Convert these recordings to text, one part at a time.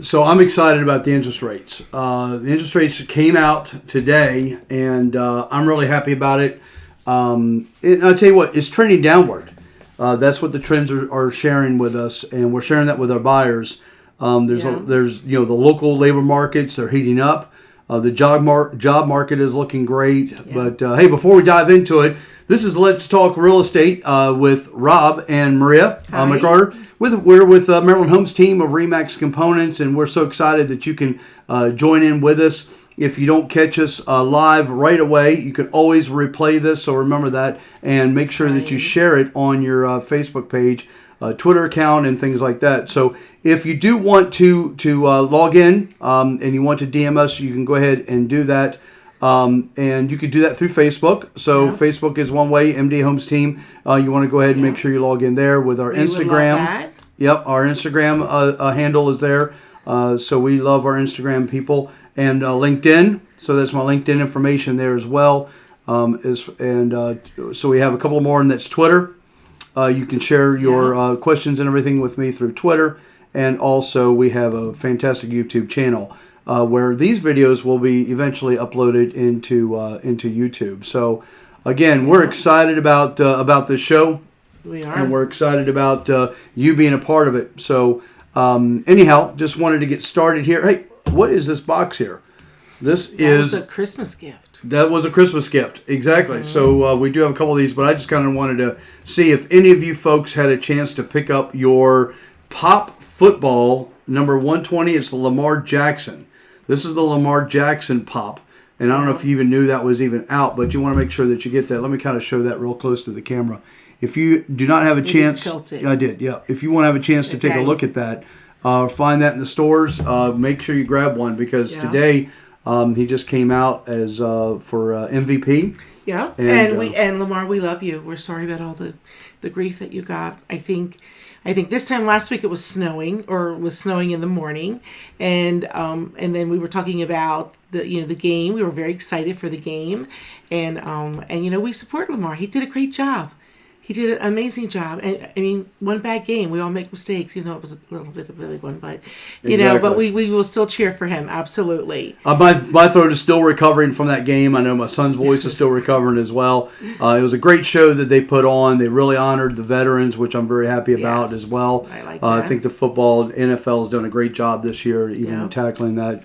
So I'm excited about the interest rates. The interest rates came out today, and I'm really happy about it. And I'll tell you what, it's trending downward. That's what the trends are sharing with us, and we're sharing that with our buyers. There's the local labor markets, they're heating up. The job market is looking great. Yeah. But hey, before we dive into it, this is Let's Talk Real Estate with Rob and Maria McArtor. We're with Maryland Homes team of RE/MAX Components, and we're so excited that you can join in with us. If you don't catch us live right away, you can always replay this, so remember that, and make sure that you share it on your Facebook page, Twitter account, and things like that. So if you do want to log in and you want to DM us, you can go ahead and do that. And you could do that through Facebook. So Facebook is one way, MD Homes Team. You want to go ahead and make sure you log in there with our Instagram. Would love that. Yep, our Instagram handle is there. So we love our Instagram people. And LinkedIn. So that's my LinkedIn information there as well. So we have a couple more, and that's Twitter. You can share your questions and everything with me through Twitter. And also we have a fantastic YouTube channel where these videos will be eventually uploaded into YouTube. So again, we're excited about this show. We are. And we're excited about you being a part of it. So anyhow, just wanted to get started here. Hey, what is this box here? That was a Christmas gift. That was a Christmas gift, exactly. Mm-hmm. So we do have a couple of these, but I just kind of wanted to see if any of you folks had a chance to pick up your Pop football number 120. It's the Lamar Jackson. This is the Lamar Jackson Pop, and I don't know if you even knew that was even out, but you want to make sure that you get that. Let me kind of show that real close to the camera. If you do not have a chance, I did, yeah. If you want to have a chance to take a look at that. Find that in the stores. Make sure you grab one because today he just came out as for MVP. Yeah, and Lamar, we love you. We're sorry about all the grief that you got. I think this time last week it was snowing in the morning, and then we were talking about the game. We were very excited for the game, and we support Lamar. He did a great job. He did an amazing job. And I mean, one bad game. We all make mistakes, even though it was a little bit of a big one. But, but we will still cheer for him. Absolutely. My throat is still recovering from that game. I know my son's voice is still recovering as well. It was a great show that they put on. They really honored the veterans, which I'm very happy about as well. I like that. I think the NFL has done a great job this year, even tackling that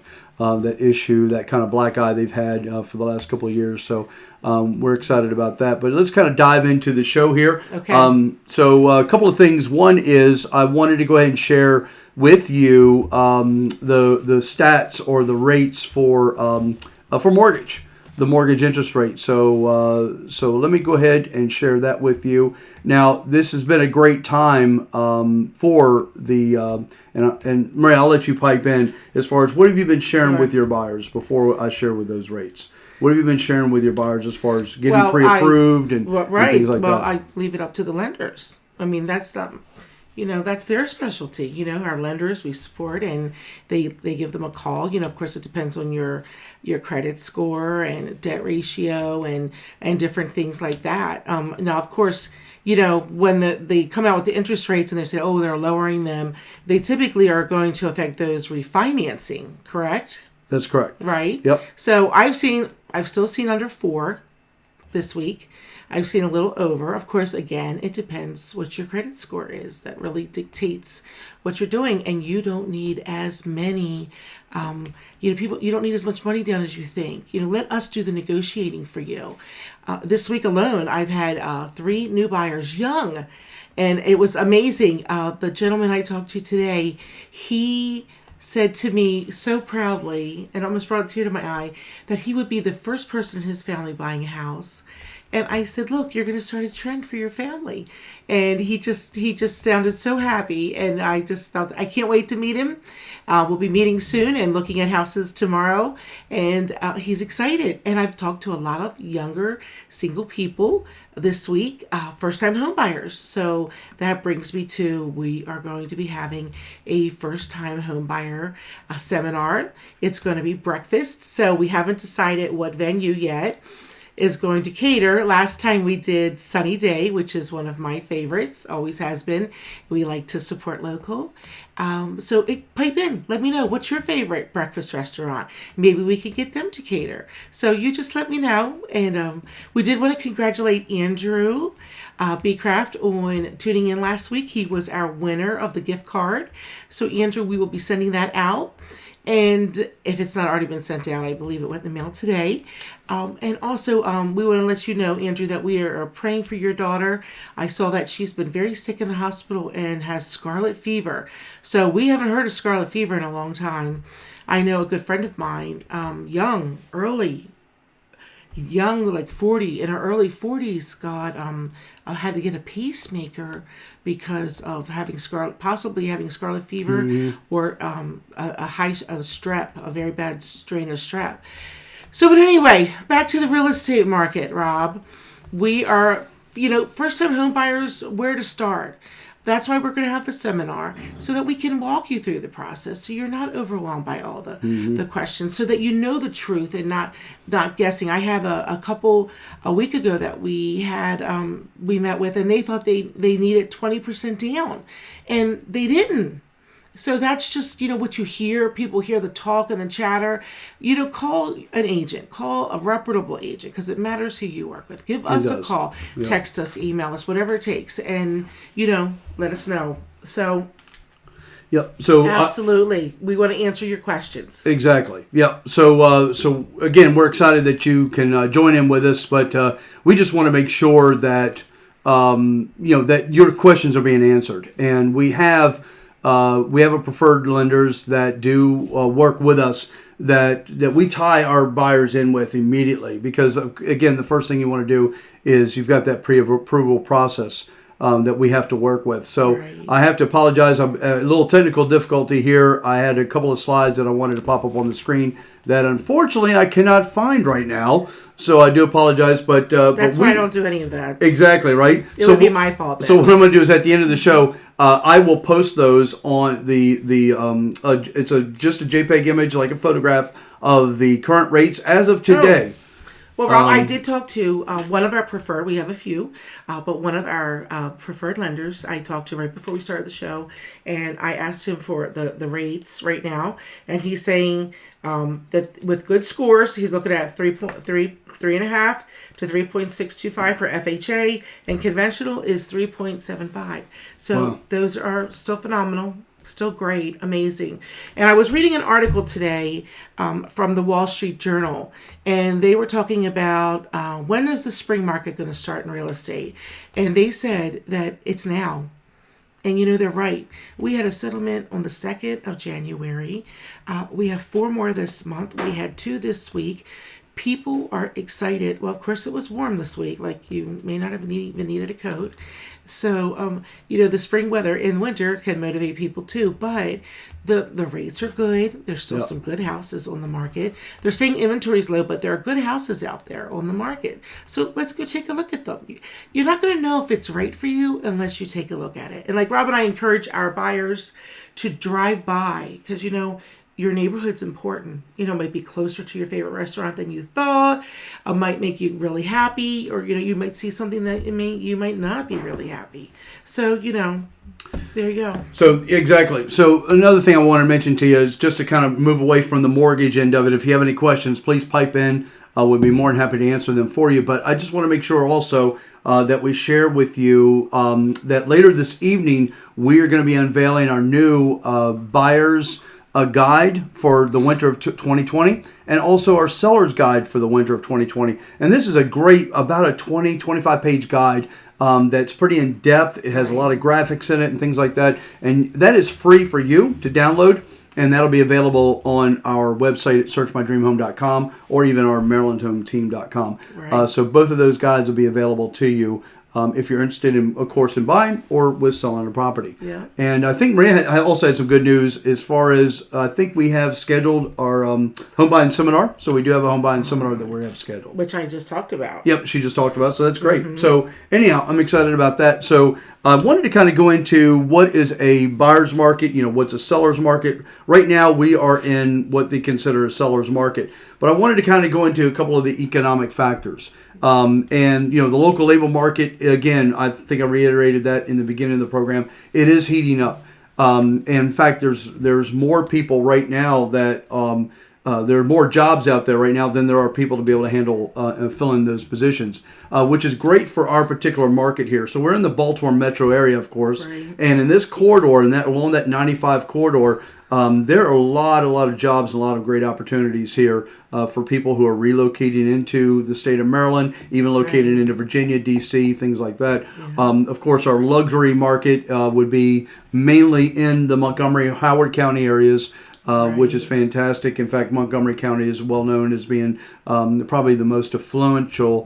issue, that kind of black eye they've had for the last couple of years. So we're excited about that. But let's kind of dive into the show here. Okay. So a couple of things. One is I wanted to go ahead and share with you the stats or the rates for mortgage, the mortgage interest rate. So let me go ahead and share that with you. Now, this has been a great time for the and Maria, I'll let you pipe in as far as what have you been sharing with your buyers before I share with those rates. What have you been sharing with your buyers as far as getting pre-approved and things like that? Well, I leave it up to the lenders. I mean, that's that's their specialty. Our lenders we support, and they give them a call. Of course, it depends on your credit score and debt ratio and different things like that. Now, of course, when they come out with the interest rates and they say, oh, they're lowering them, they typically are going to affect those refinancing, correct? That's correct. Right? Yep. So I've still seen under 4 this week. I've seen a little over. Of course, again, it depends what your credit score is. That really dictates what you're doing. And you don't need as many, you don't need as much money down as you think. Let us do the negotiating for you. This week alone, I've had 3 new buyers, young. And it was amazing. The gentleman I talked to today, he said to me so proudly, and almost brought a tear to my eye, that he would be the first person in his family buying a house. And I said, look, you're going to start a trend for your family. And he just sounded so happy. And I just thought, I can't wait to meet him. We'll be meeting soon and looking at houses tomorrow. And he's excited. And I've talked to a lot of younger single people this week, first-time home buyers. So that brings me to, we are going to be having a first-time home buyer seminar. It's going to be breakfast. So we haven't decided what venue yet. is going to cater. Last time we did Sunny Day, which is one of my favorites, always has been. We like to support local. Pipe in. Let me know, what's your favorite breakfast restaurant? Maybe we could get them to cater. So you just let me know. And we did want to congratulate Andrew Beecraft on tuning in last week. He was our winner of the gift card. So Andrew, we will be sending that out. And if it's not already been sent out, I believe it went in the mail today. And also, we want to let you know, Andrew, that we are praying for your daughter. I saw that she's been very sick in the hospital and has scarlet fever. So we haven't heard of scarlet fever in a long time. I know a good friend of mine, young, like 40, in her early 40s, had to get a pacemaker because of possibly having scarlet fever, or a very bad strain of strep. So, but anyway, back to the real estate market, Rob. We are, first-time home buyers, where to start. That's why we're going to have the seminar, so that we can walk you through the process, so you're not overwhelmed by all the questions, so that you know the truth and not guessing. I had a couple a week ago that we met with, and they thought they needed 20% down, and they didn't. So that's just, what you hear. People hear the talk and the chatter. Call an agent. Call a reputable agent, because it matters who you work with. Give us a call. Yeah. Text us, email us, whatever it takes. And, let us know. So, yeah. So absolutely. We want to answer your questions. Exactly. Yeah. So again, we're excited that you can join in with us, but we just want to make sure that, that your questions are being answered. And we have a preferred lenders that do work with us that we tie our buyers in with immediately, because again, the first thing you want to do is you've got that pre-approval process that we have to work with. So right. I have to apologize. I'm a little technical difficulty here. I had a couple of slides that I wanted to pop up on the screen that unfortunately I cannot find right now. So I do apologize, but that's why I don't do any of that. Exactly, right? It would be my fault then. So what I'm going to do is at the end of the show, I will post those on it's just a JPEG image, like a photograph of the current rates as of today. Oh. Well, Rob, I did talk to one of our preferred, we have a few, but one of our preferred lenders I talked to right before we started the show, and I asked him for the rates right now, and he's saying that with good scores, he's looking at 3.5 to 3.625 for FHA, and conventional is 3.75. So Those are still phenomenal. Still great, amazing. And I was reading an article today from the Wall Street Journal, and they were talking about when is the spring market going to start in real estate? And they said that it's now. And they're right. We had a settlement on the 2nd of January. We have 4 more this month. We had 2 this week. People are excited. Well, of course, it was warm this week. Like, you may not have even needed a coat. So, the spring weather in winter can motivate people too. But the rates are good. There's still some good houses on the market. They're saying inventory is low, but there are good houses out there on the market. So let's go take a look at them. You're not going to know if it's right for you unless you take a look at it. And like Rob and I encourage our buyers to drive by, because, your neighborhood's important. It might be closer to your favorite restaurant than you thought. It might make you really happy, or you might see something that you might not be really happy. So there you go. So exactly. So another thing I want to mention to you is just to kind of move away from the mortgage end of it. If you have any questions, please pipe in. We'll be more than happy to answer them for you. But I just want to make sure also that we share with you that later this evening we are going to be unveiling our new buyers guide for the winter of 2020, and also our seller's guide for the winter of 2020. And this is a great, about a 25 page guide that's pretty in depth. It has a lot of graphics in it and things like that. And that is free for you to download. And that'll be available on our website at searchmydreamhome.com or even our marylandhometeam.com. Right. So both of those guides will be available to you if you're interested in, of course, in buying or with selling a property. Yeah. And I think Maria also had some good news as far as I think we have scheduled our home buying seminar. So we do have a home buying seminar that we have scheduled. Which I just talked about. Yep, she just talked about, so that's great. So anyhow, I'm excited about that. So I wanted to kind of go into what is a buyer's market, what's a seller's market. Right now, we are in what they consider a seller's market. But I wanted to kind of go into a couple of the economic factors. And, the local labor market, again, I think I reiterated that in the beginning of the program, it is heating up. In fact, there's more people right now that there are more jobs out there right now than there are people to be able to handle and fill in those positions, which is great for our particular market here. So we're in the Baltimore metro area, of course, right. And in this corridor, and along that 95 corridor, there are a lot of jobs, and a lot of great opportunities here for people who are relocating into the state of Maryland, even located right. into Virginia, D.C., things like that. Yeah. Of course, our luxury market would be mainly in the Montgomery, Howard County areas. Which is fantastic. In fact, Montgomery County is well known as being probably the most affluential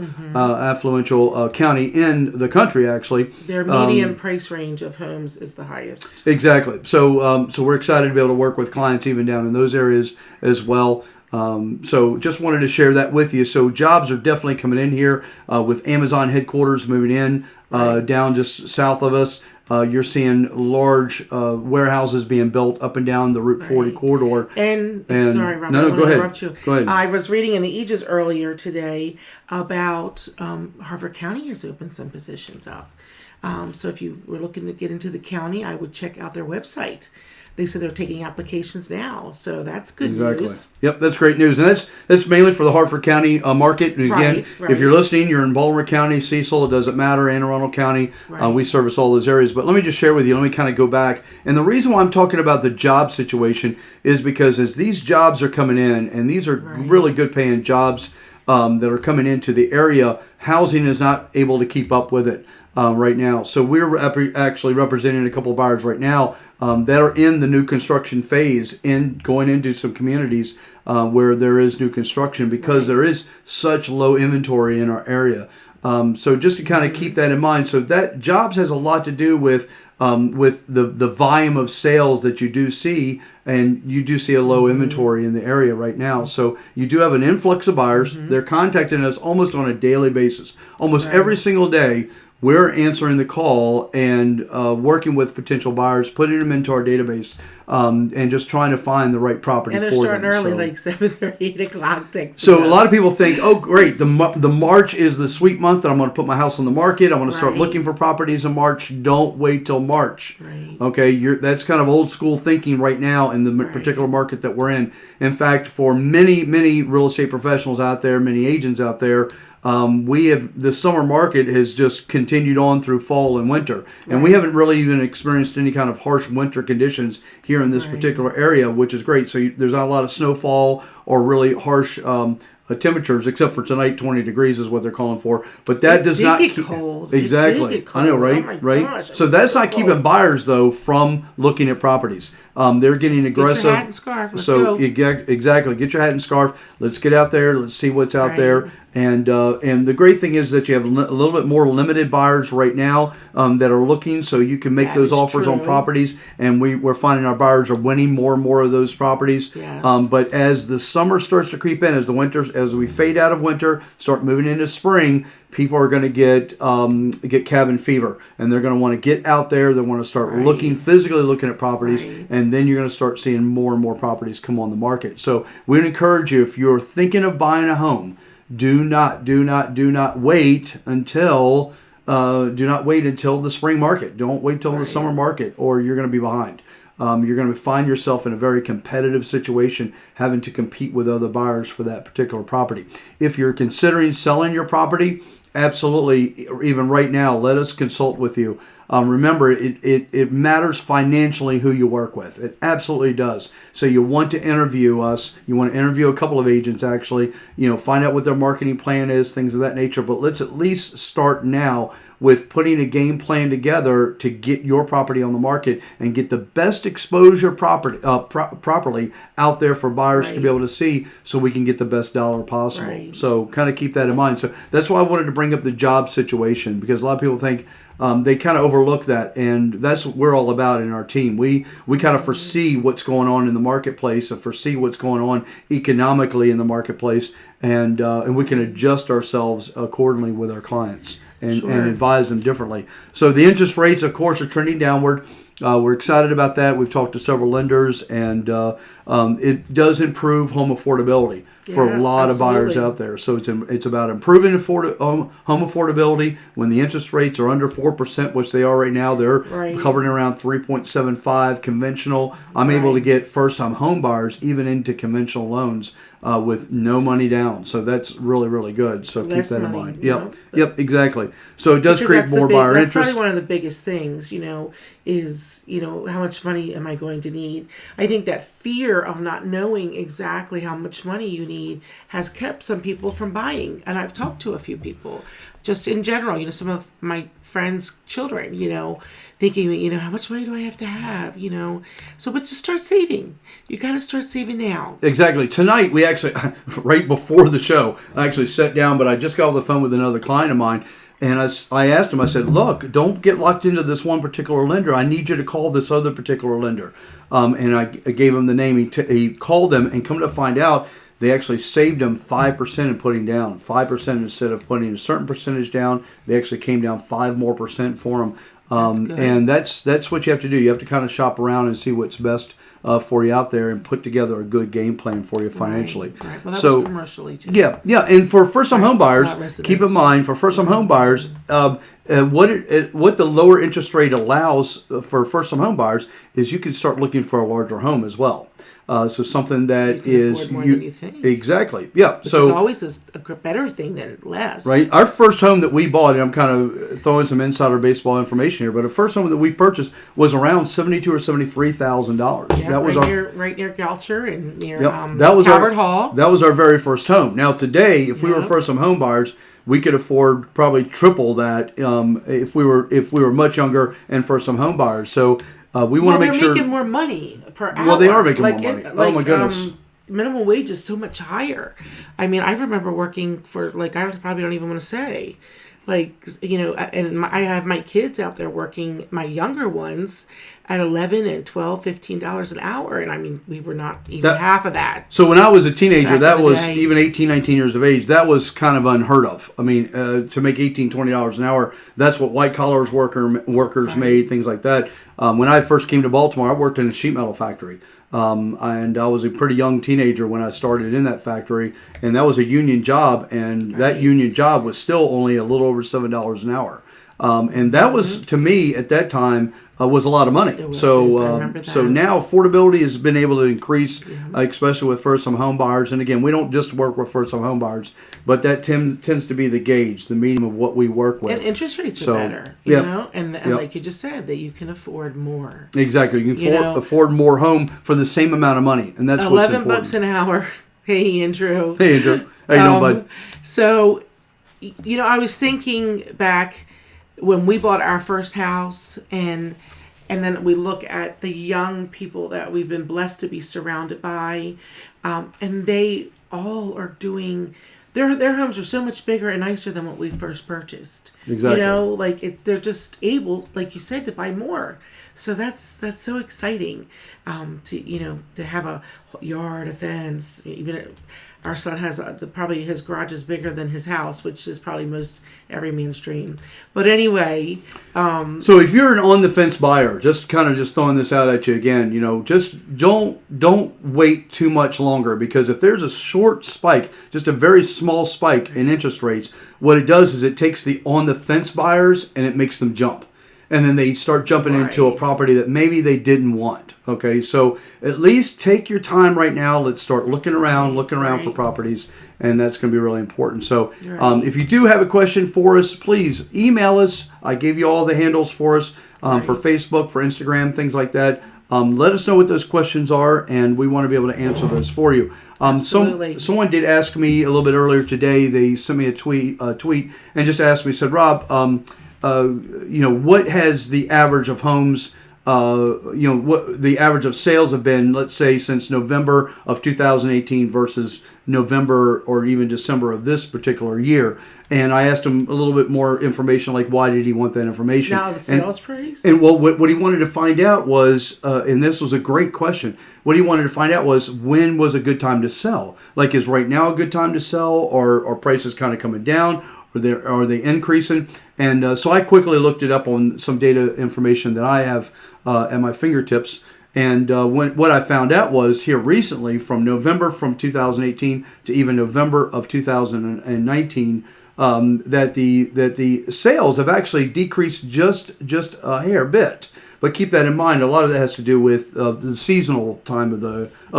county in the country, actually. Their median price range of homes is the highest. Exactly. So we're excited to be able to work with clients even down in those areas as well. So just wanted to share that with you. So jobs are definitely coming in here with Amazon headquarters moving in down just south of us. You're seeing large warehouses being built up and down the Route 40 corridor. And sorry, Robert, no, I want go to ahead. interrupt you. Go ahead. I was reading in the Aegis earlier today about Harford County has opened some positions up. So if you were looking to get into the county, I would check out their website. They said they're taking applications now, so that's good news. Yep, that's great news, and that's mainly for the Harford County market. And again, Right. if you're listening, you're in Baltimore County, Cecil, it doesn't matter, Anne Arundel County. Right. We service all those areas. But let me just share with you. Let me kind of go back, and the reason why I'm talking about the job situation is because as these jobs are coming in, and these are really good paying jobs that are coming into the area, housing is not able to keep up with it. Right now. So we're actually representing a couple of buyers right now that are in the new construction phase and going into some communities where there is new construction because there is such low inventory in our area. So just to kind of keep that in mind. So that jobs has a lot to do with the volume of sales that you do see, and you do see a low inventory in the area right now. So you do have an influx of buyers. They're contacting us almost on a daily basis. Almost every single day, we're answering the call and working with potential buyers, putting them into our database, and just trying to find the right property for them. And they're starting early, like 7 or 8 o'clock. So a lot of people think, oh, great, the March is the sweet month that I'm going to put my house on the market. I'm going to start looking for properties in March. Don't wait till March. Right. Okay, that's kind of old school thinking right now in the particular market that we're in. In fact, for many real estate professionals out there, many agents out there, the summer market has just continued on through fall and winter, and we haven't really even experienced any kind of harsh winter conditions here in this particular area, which is great. So there's not a lot of snowfall or really harsh temperatures, except for tonight. 20 degrees is what they're calling for, but that does not get cold. Exactly. I know, right? Oh right. Gosh, so that's not cold. keeping buyers though from looking at proproperties. They're getting aggressive. Get your hat and scarf. Let's so go. Exactly. Get your hat and scarf. Let's get out there. Let's see what's out there. And the great thing is that you have a little bit more limited buyers right now that are looking, so you can make those offers on properties. And we're finding our buyers are winning more and more of those properties. Yes. But as the summer starts to creep in, as we fade out of winter, start moving into spring, people are going to get cabin fever, and they're going to want to get out there. They want to start physically looking at properties, and then you're going to start seeing more and more properties come on the market. So we would encourage you, if you're thinking of buying a home, do not wait until the spring market. Don't wait till the summer market, or you're going to be behind. You're going to find yourself in a very competitive situation, having to compete with other buyers for that particular property. If you're considering selling your property, absolutely, even right now, let us consult with you. Remember, it matters financially who you work with. It absolutely does. So you want to interview us. You want to interview a couple of agents, actually. Find out what their marketing plan is, things of that nature. But let's at least start now with putting a game plan together to get your property on the market and get the best exposure properly out there for buyers to be able to see, so we can get the best dollar possible. Right. So kind of keep that in mind. So that's why I wanted to bring up the job situation, because a lot of people think they kind of overlook that, and that's what we're all about in our team. We kind of foresee what's going on in the marketplace and foresee what's going on economically in the marketplace, and we can adjust ourselves accordingly with our clients and advise them differently. So the interest rates, of course, are trending downward. We're excited about that. We've talked to several lenders, and it does improve home affordability for a lot of buyers out there. So it's about improving home affordability when the interest rates are under 4%, which they are right now. They're hovering around 3.75 conventional. I'm able to get first-time home buyers even into conventional loans with no money down. So that's really, really good. So keep that in mind. Yep, exactly. So it does create more buyer interest. That's probably one of the biggest things, is, how much money am I going to need? I think that fear of not knowing exactly how much money you need has kept some people from buying. And I've talked to a few people just in general, some of my friends' children, thinking, how much money do I have to have, So, but just start saving. You got to start saving now. Exactly. Tonight, we actually, right before the show, I actually sat down, but I just got off the phone with another client of mine. And I asked him, I said, look, don't get locked into this one particular lender. I need you to call this other particular lender. And I gave him the name. He called them, and come to find out, they actually saved him 5% in putting down. 5% instead of putting a certain percentage down, they actually came down 5% more for him. And that's what you have to do. You have to kind of shop around and see what's best for you out there, and put together a good game plan for you financially. Right. Well, that was commercially too. Yeah. And for first-time home buyers, keep in mind, for first-time home buyers, what the lower interest rate allows for first-time home buyers is you can start looking for a larger home as well. So something that is more than you think. Exactly. Yeah. Which is always a better thing than less. Right. Our first home that we bought, and I'm kind of throwing some insider baseball information here, but the first home that we purchased was around $72,000 or $73,000. Yeah, that was right near Goucher and near Harford Hall. That was our very first home. Now today, if we were first-time home buyers, we could afford probably triple that if we were much younger and first-time home buyers. So. We want to make sure they're making more money per hour. Well, they are making more money. Oh my goodness! Minimum wage is so much higher. I mean, I remember working for probably don't even want to say, and I have my kids out there working, my younger ones, at $11 and $12, $15 an hour, and I mean, we were not even half of that. So when I was a teenager, that was even 18, 19 years of age. That was kind of unheard of. I mean, to make $18, $20 an hour, that's what white collar workers made, things like that. When I first came to Baltimore, I worked in a sheet metal factory. And I was a pretty young teenager when I started in that factory, and that was a union job, and that union job was still only a little over $7 an hour. And that was, to me, at that time, was a lot of money. So now affordability has been able to increase, especially with first-time home buyers. And again, we don't just work with first-time home buyers, but that tends to be the gauge, the medium of what we work with. And interest rates are better, you know? And like you just said, that you can afford more. Exactly. You can afford more home for the same amount of money. And that's what's important. $11 an hour. Hey, Andrew. Hey, Andrew. How you doing, bud? So, I was thinking back when we bought our first house, and then we look at the young people that we've been blessed to be surrounded by, and they all are doing their homes are so much bigger and nicer than what we first purchased. Exactly. They're just able, like you said, to buy more. So that's so exciting, to have a yard, a fence. Even our son has probably his garage is bigger than his house, which is probably most every man's dream. But anyway, so if you're an on the fence buyer, just throwing this out at you again, just don't wait too much longer, because if there's a short spike, just a very small spike in interest rates, what it does is it takes the on the fence buyers and it makes them jump. And then they start jumping into a property that maybe they didn't want. Okay, so at least take your time right now. Let's start looking around for properties, and that's going to be really important. So if you do have a question for us, please email us. I gave you all the handles for us for Facebook, for Instagram, things like that. Let us know what those questions are, and we want to be able to answer those for you. Someone did ask me a little bit earlier today. They sent me a tweet and just asked me, said, Rob, what has the average of homes, what the average of sales have been, let's say, since November of 2018 versus November or even December of this particular year. And I asked him a little bit more information, like why did he want that information? Now the sales price? And well, what he wanted to find out was, and this was a great question, what he wanted to find out was when was a good time to sell? Like, is right now a good time to sell, or are prices kind of coming down? Are they increasing? And so I quickly looked it up on some data information that I have at my fingertips. And what I found out was here recently, from November from 2018 to even November of 2019, that the sales have actually decreased just a hair bit. But keep that in mind. A lot of that has to do with the seasonal time of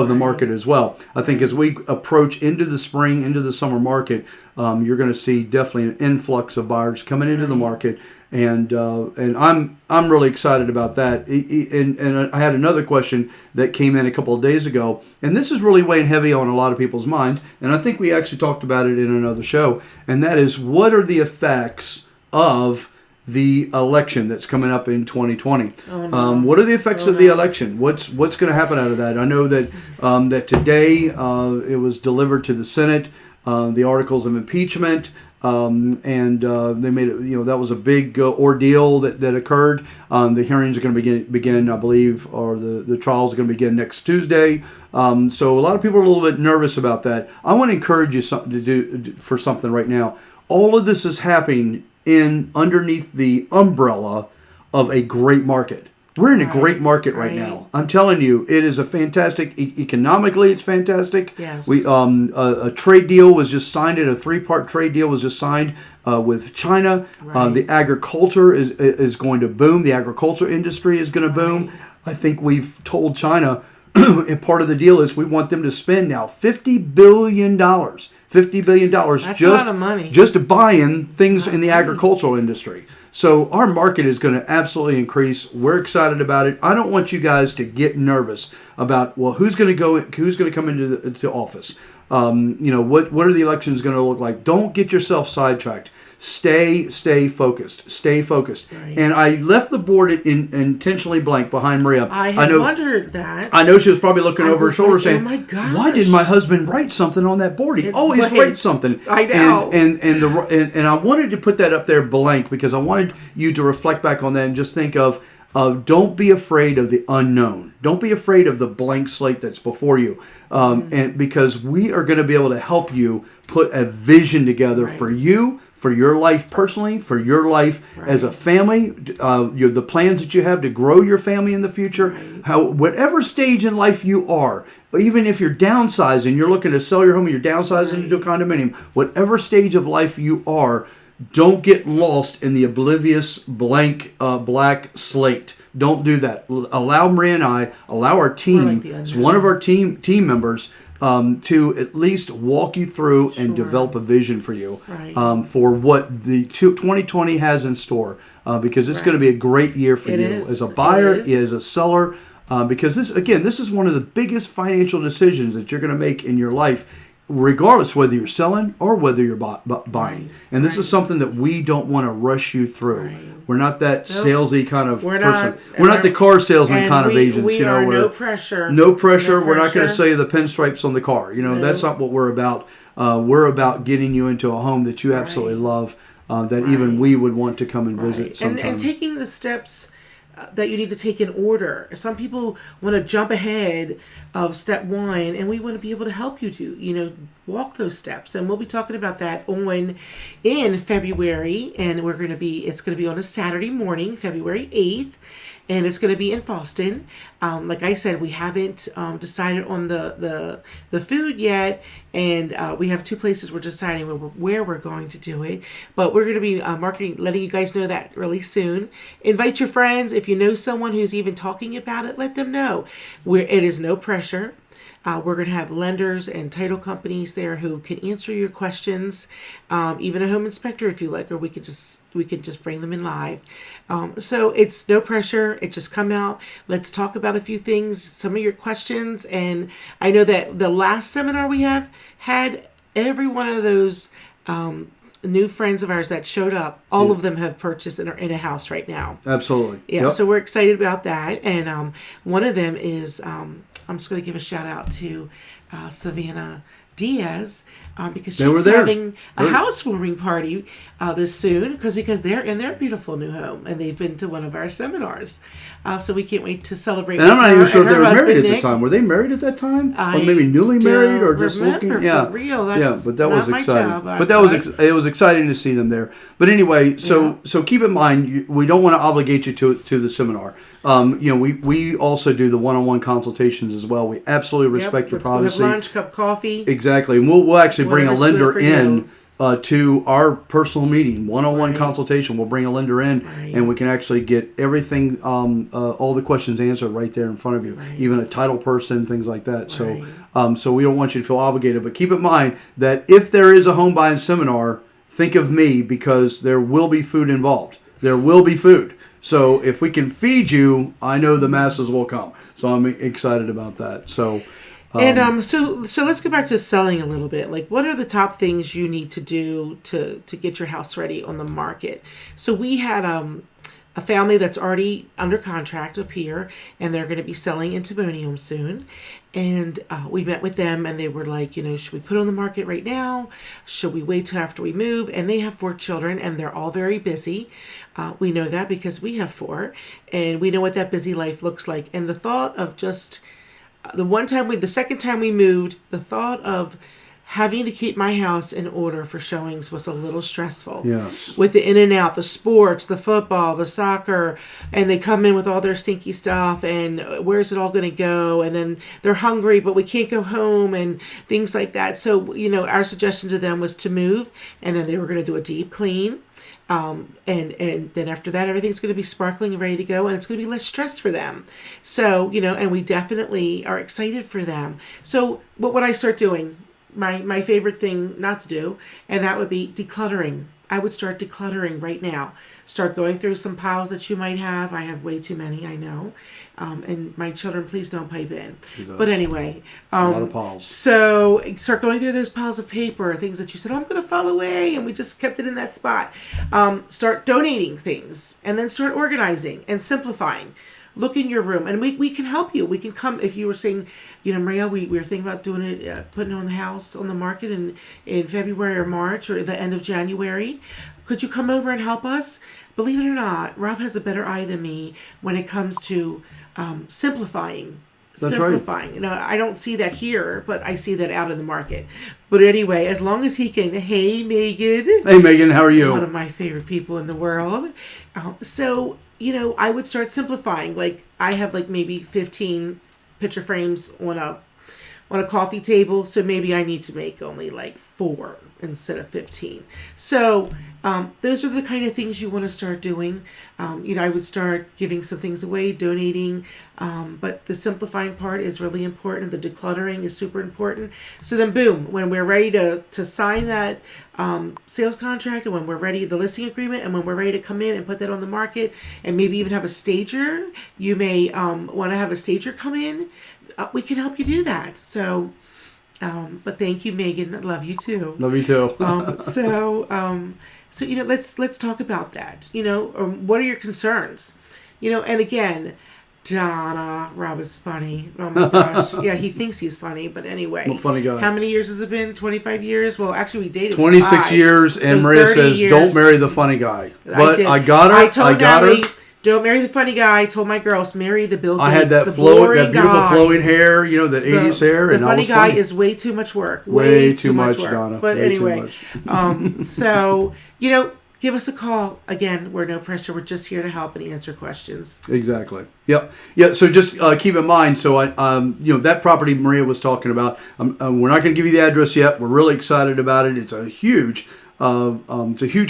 the market as well. I think as we approach into the spring, into the summer market, you're going to see definitely an influx of buyers coming into the market, and I'm really excited about that. And I had another question that came in a couple of days ago, and this is really weighing heavy on a lot of people's minds. And I think we actually talked about it in another show, and that is, what are the effects of the election that's coming up in 2020? Oh, no. What are the effects of the election? What's going to happen out of that? I know that that today it was delivered to the Senate, the articles of impeachment, and they made it. That was a big ordeal that occurred. The hearings are going to begin, I believe, or the trials are going to begin next Tuesday. So a lot of people are a little bit nervous about that. I want to encourage you to do for something right now. All of this is happening underneath the umbrella of a great market. We're in a great market right now. I'm telling you, it is a fantastic, economically it's fantastic. Yes. A trade deal was just signed, a 3-part trade deal was just signed with China. The agriculture is going to boom. The agriculture industry is going to boom. I think we've told China, and part of the deal is we want them to spend now $50 billion. $50 billion. That's a lot of money. Just to buy in things in the agricultural industry. So our market is going to absolutely increase. We're excited about it. I don't want you guys to get nervous about, well, who's going to come into office. What are the elections going to look like? Don't get yourself sidetracked. Stay focused. Stay focused. Right. And I left the board intentionally blank behind Maria. I had wondered that. I know she was probably looking over her shoulder saying, "Oh my gosh, why did my husband write something on that board? He always writes something." I know. And I wanted to put that up there blank because I wanted you to reflect back on that and just think of don't be afraid of the unknown. Don't be afraid of the blank slate that's before you. And because we are going to be able to help you put a vision together for you, for your life personally, for your life as a family, the plans that you have to grow your family in the future, whatever stage in life you are, even if you're downsizing, you're looking to sell your home and you're downsizing into a condominium, whatever stage of life you are, don't get lost in the oblivious blank black slate. Don't do that. Allow Maria and I, allow our team, one of our team members, to at least walk you through and develop a vision for you for what the 2020 has in store, because it's going to be a great year for you as a buyer, as a seller, because this is one of the biggest financial decisions that you're going to make in your life, regardless whether you're selling or whether you're buying. And this is something that we don't want to rush you through. We're not that salesy kind of person. We're not the car salesman kind of agents. We are no pressure. No pressure. We're not going to sell you the pinstripes on the car. That's not what we're about. We're about getting you into a home that you absolutely love, that even we would want to come and visit sometime. And taking the steps that you need to take in order. Some people want to jump ahead of step 1, and we want to be able to help you to, walk those steps. And we'll be talking about that in February, and it's going to be on a Saturday morning, February 8th. And it's going to be in Boston. Like I said, we haven't decided on the food yet, and we have 2 places we're deciding where we're going to do it. But we're going to be letting you guys know that really soon. Invite your friends. If you know someone who's even talking about it, let them know. It is no pressure. We're going to have lenders and title companies there who can answer your questions, even a home inspector if you like, or we could just bring them in live. So it's no pressure. It just come out. Let's talk about a few things, some of your questions. And I know that the last seminar we have had every one of those new friends of ours that showed up, all of them have purchased and are in a house right now. Absolutely. Yeah, Yep. so we're excited about that. And one of them is, I'm just going to give a shout out to Savannah Diaz because she's having a housewarming party this soon because they're in their beautiful new home and they've been to one of our seminars. So we can't wait to celebrate. And I'm not even sure if they were married at Nick. the time. Were they married at that time? I or maybe newly married or just remember, looking? Yeah, for real. That's but that was not my exciting. job, but that was it was exciting to see them there. But anyway, so keep in mind we don't want to obligate you to the seminar. We also do the one-on-one consultations as well. We absolutely respect your privacy. We'll have lunch, cup coffee. Exactly. And we'll actually bring a lender in you. To our personal meeting, one-on-one consultation. We'll bring a lender in, and we can actually get everything, all the questions answered right there in front of you, even a title person, things like that. So we don't want you to feel obligated. But keep in mind that if there is a home buying seminar, think of me because there will be food involved. There will be food. So if we can feed you, I know the masses will come. So I'm excited about that. So. So let's go back to selling a little bit. Like, what are the top things you need to do to get your house ready on the market? So we had a family that's already under contract up here, and they're going to be selling in Timonium soon. And we met with them, and they were like, should we put it on the market right now? Should we wait till after we move? And they have 4 children, and they're all very busy. We know that because we have 4, and we know what that busy life looks like. And the thought of just the second time we moved, the thought of having to keep my house in order for showings was a little stressful. Yes. With the in and out, the sports, the football, the soccer, and they come in with all their stinky stuff, and where's it all going to go? And then they're hungry, but we can't go home, and things like that. So, our suggestion to them was to move, and then they were going to do a deep clean. And then after that, everything's going to be sparkling and ready to go, and it's going to be less stress for them. So, and we definitely are excited for them. So what would I start doing? My favorite thing not to do, and that would be decluttering. I would start decluttering right now. Start going through some piles that you might have. I have way too many, I know. And my children, please don't pipe in. But anyway. A lot of piles. So start going through those piles of paper, things that you said, I'm going to file away, and we just kept it in that spot. Start donating things, and then start organizing and simplifying. Look in your room, and we can help you. We can come, if you were saying, Maria, we were thinking about doing it, putting on the house on the market in February or March or the end of January. Could you come over and help us? Believe it or not, Rob has a better eye than me when it comes to simplifying. That's Simplifying. Right. I don't see that here, but I see that out in the market. But anyway, as long as he can, hey, Megan. Hey, Megan, how are you? One of my favorite people in the world. I would start simplifying. Like, I have maybe 15 picture frames on a coffee table, so maybe I need to make only 4 instead of 15. So those are the kind of things you want to start doing. I would start giving some things away, donating, but the simplifying part is really important. The decluttering is super important. So then, boom, when we're ready to sign that sales contract, and when we're ready, the listing agreement, and when we're ready to come in and put that on the market, and maybe even have a stager, you may want to have a stager come in. We can help you do that. So, but thank you, Megan. I love you too. Love you too. So let's talk about that. What are your concerns? And again, Donna, Rob is funny. Oh my gosh. Yeah, he thinks he's funny, but anyway. I'm a funny guy. How many years has it been? 25 years? Well, actually, we dated 26 5, years, and so Maria says, years. don't marry the funny guy. But I got her. I told Natalie, her. Don't marry the funny guy. I told my girls, marry the Bill Gates. I had that the beautiful guy. flowing hair, that 80s hair. The and funny guy funny. is way too much work. Way too much, work. Donna. But way anyway, so, give us a call. Again, we're no pressure. We're just here to help and answer questions. Exactly. Yep. Yeah. So just keep in mind. So that property Maria was talking about. We're not going to give you the address yet. We're really excited about it. It's a huge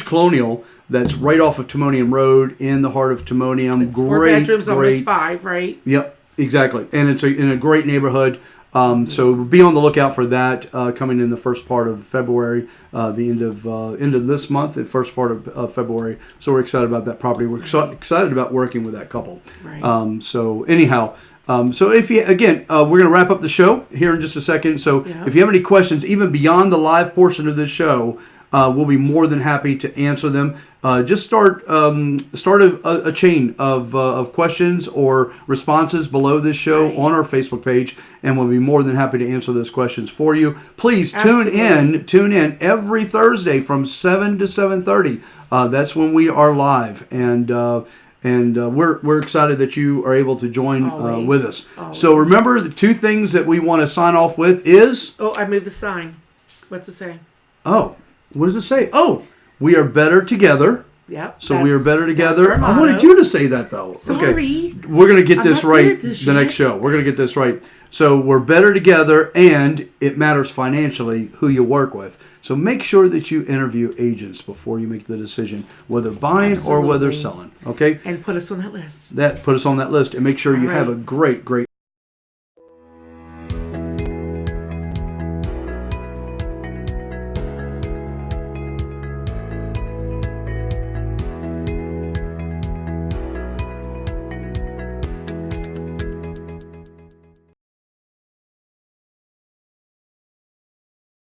colonial that's right off of Timonium Road in the heart of Timonium. It's 4 bedrooms, almost 5, right? Yep. Exactly. And it's in a great neighborhood. So be on the lookout for that coming in the first part of February, the end of this month, the first part of February. So we're excited about that property. We're excited about working with that couple. Right. So anyhow, so if you we're going to wrap up the show here in just a second. So if you have any questions, even beyond the live portion of this show, we'll be more than happy to answer them. Just start a chain of questions or responses below this show on our Facebook page, and we'll be more than happy to answer those questions for you. Please tune in every Thursday from 7 to 7:30. That's when we are live, and we're excited that you are able to join with us. Always. So remember, the two things that we want to sign off with is... Oh, I moved the sign. What's it say? Oh, what does it say? Oh, we are better together. Yep. So we are better together. That's our I wanted motto. you to say that, though. Sorry. Okay. We're going to get this right the next show. We're going to get this right. So we're better together, and it matters financially who you work with. So make sure that you interview agents before you make the decision, whether buying or whether selling. Okay? And put us on that list. Put us on that list, and make sure you have a great